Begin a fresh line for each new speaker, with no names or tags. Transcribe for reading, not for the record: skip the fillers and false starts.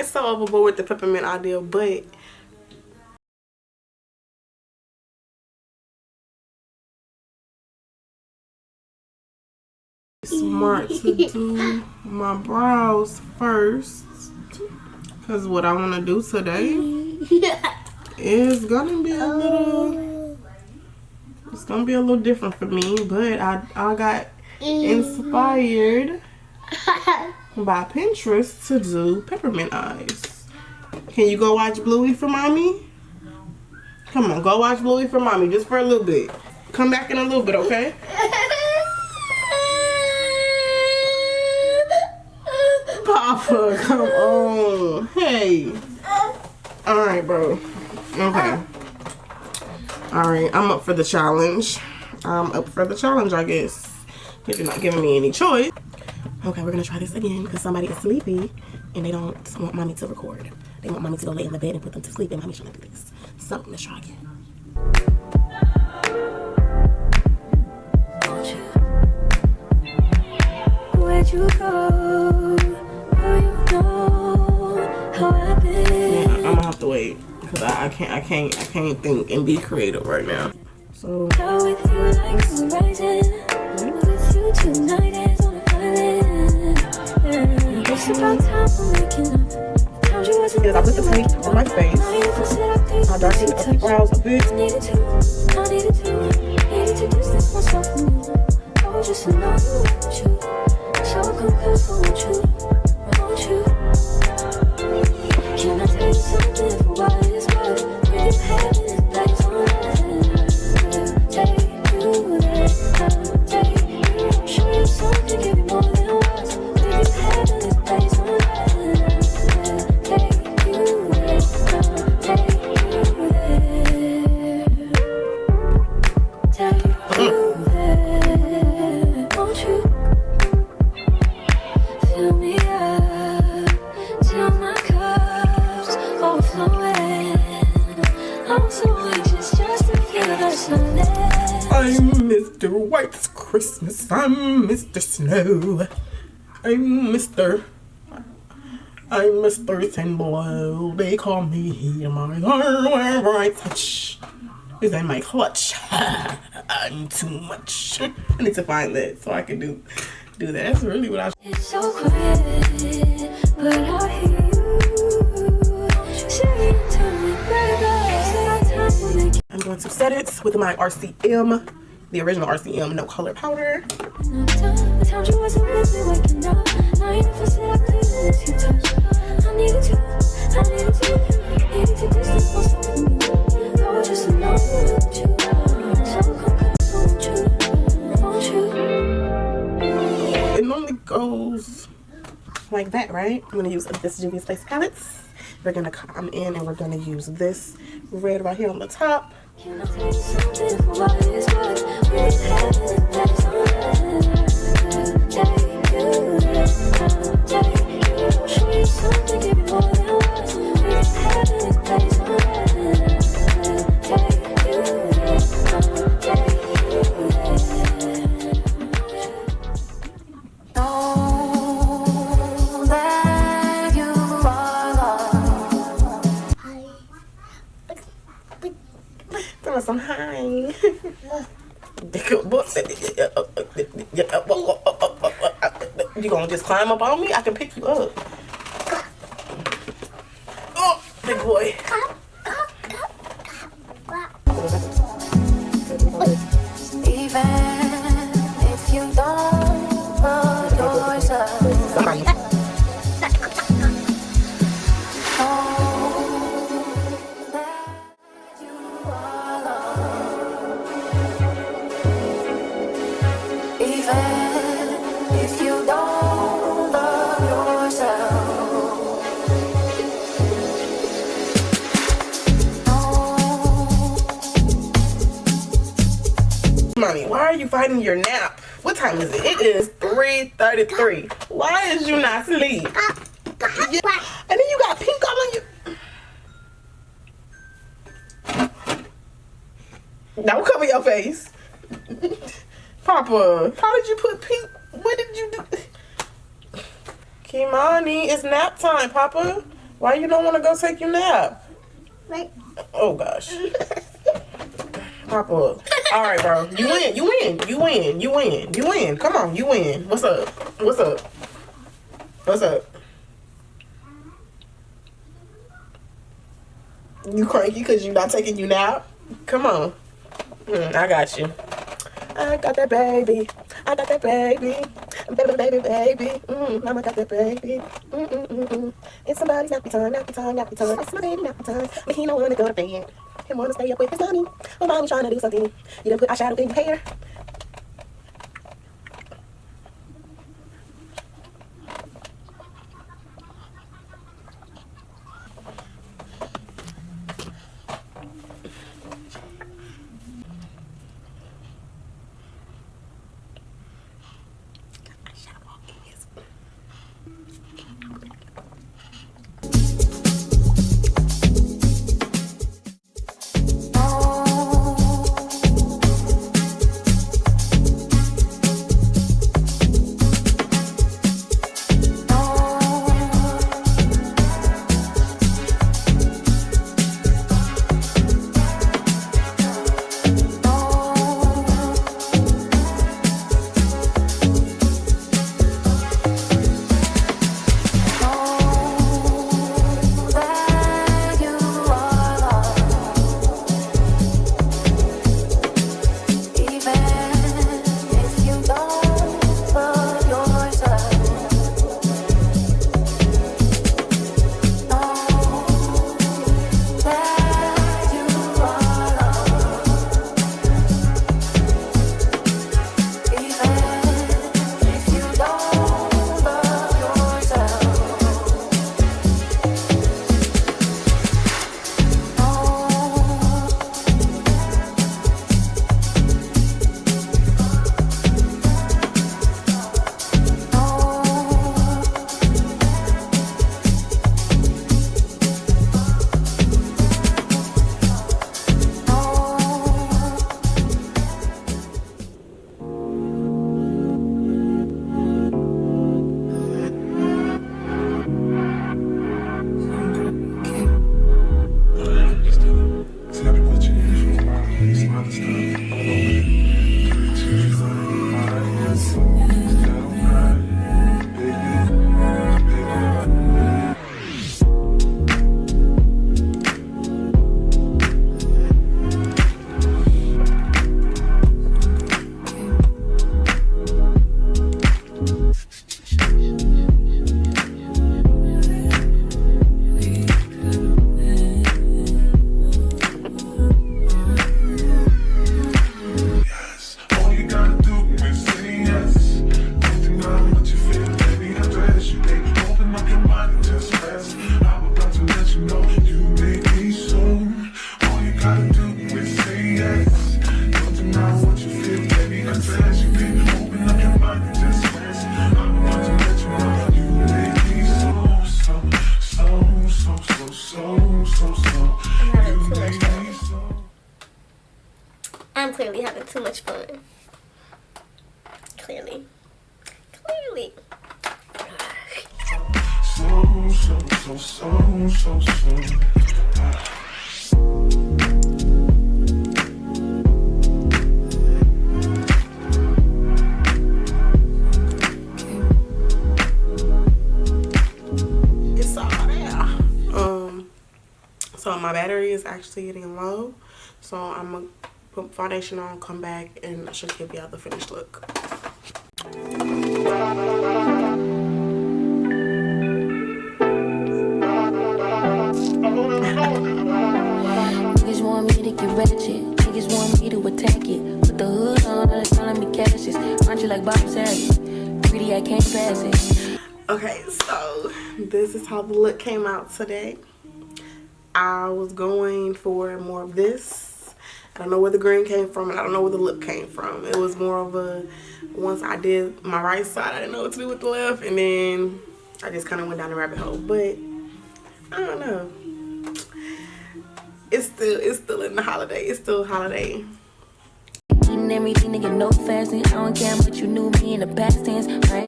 went so overboard with the peppermint idea, but smart to do my brows first, because what I want to do today is gonna be a little, it's gonna be a little different for me, but I got inspired by Pinterest to do peppermint eyes. Can you go watch Bluey for mommy? Come on, go watch Bluey for mommy just for a little bit. Come back in a little bit, okay? Papa, come on. Hey. Alright, bro. Okay. Alright, I'm up for the challenge. I'm up for the challenge, I guess. If you're not giving me any choice. Okay, we're gonna try this again because somebody is sleepy and they don't want mommy to record. They want mommy to go lay in the bed and put them to sleep, and mommy shouldn't do this. So let's try again. Where'd you go? You know how I've been. Yeah, I'm gonna have to wait because I can't think and be creative right now. So with you like rising, with you tonight is on an island. It's about time for waking up. Yes, I put the tape on my face. I darkened up the brows a bit. I needed to distance myself from you. I was just alone without you. So come close, I want you. Can I tell you something for what it's worth? When you have this place on earth, take you there, take you. Show you something, give you more than words. When you have this place on earth, take you there, take you there, take you there. Won't you fill me up till my cup's overflowing? I'm so anxious just to feel the sun. I'm Mr. White's Christmas. I'm Mr. Snow. I'm Mr. Thin Blow. They call me my arm wherever I touch. Is in my clutch. I'm too much. I need to find that so I can do that. That's really what I. It's so quiet, but I hear you saying to me, I'm going to set it with my RCM, the original RCM no color powder. It normally goes like that, right? I'm gonna use this Juvia's Face palettes. We're gonna come in and we're gonna use this red right here on the top. Can I tell you something for what it's worth? We have it, that's all take you, show you something, give you more than words. We have it, that's all take you, some high. You gonna just climb up on me? I can pick you up. Oh, big boy. Even if you don't love yourself. Mommy, why are you fighting your nap? What time is it? It is 3:33. Why is you not asleep? And then you got pink all on you. Don't cover your face. Papa, how did you put pink? What did you do? Kimani, it's nap time, Papa. Why you don't want to go take your nap?
Right.
Oh gosh. Pop up. All right, bro. You win. You win. You win. You win. You win. Come on. You win. What's up? What's up? What's up? You cranky because you not taking you nap? Come on. I got you. I got that baby. I got that baby. Baby, baby, baby. Mama got that baby. It's somebody's nappy time, nappy time, nappy time. It's my baby nappy time. But he don't want to go to bed. He want to stay up with his mommy. My mommy trying to do something. You done put eyeshadow in your hair.
I'm clearly having too much fun. Clearly.
It's all there. So my battery is actually getting low. So I'm gonna put foundation on, come back, and I should give y'all the finished look.
Niggas want me to get ratchet. Niggas want me to attack it. Put the hood on, all the time me cashes. Aren't you like Bob Saget? Greedy, I can't pass it.
Okay, so this is how the look came out today. I was going for more of this. I don't know where the green came from, and I don't know where the lip came from. It was more of a, once I did my right side, I didn't know what to do with the left, and then I just kind of went down the rabbit hole. But I don't know. It's still in the holiday. It's still holiday.
Eating everything, nigga, no fasting. I don't care much you knew me in the past tense, right?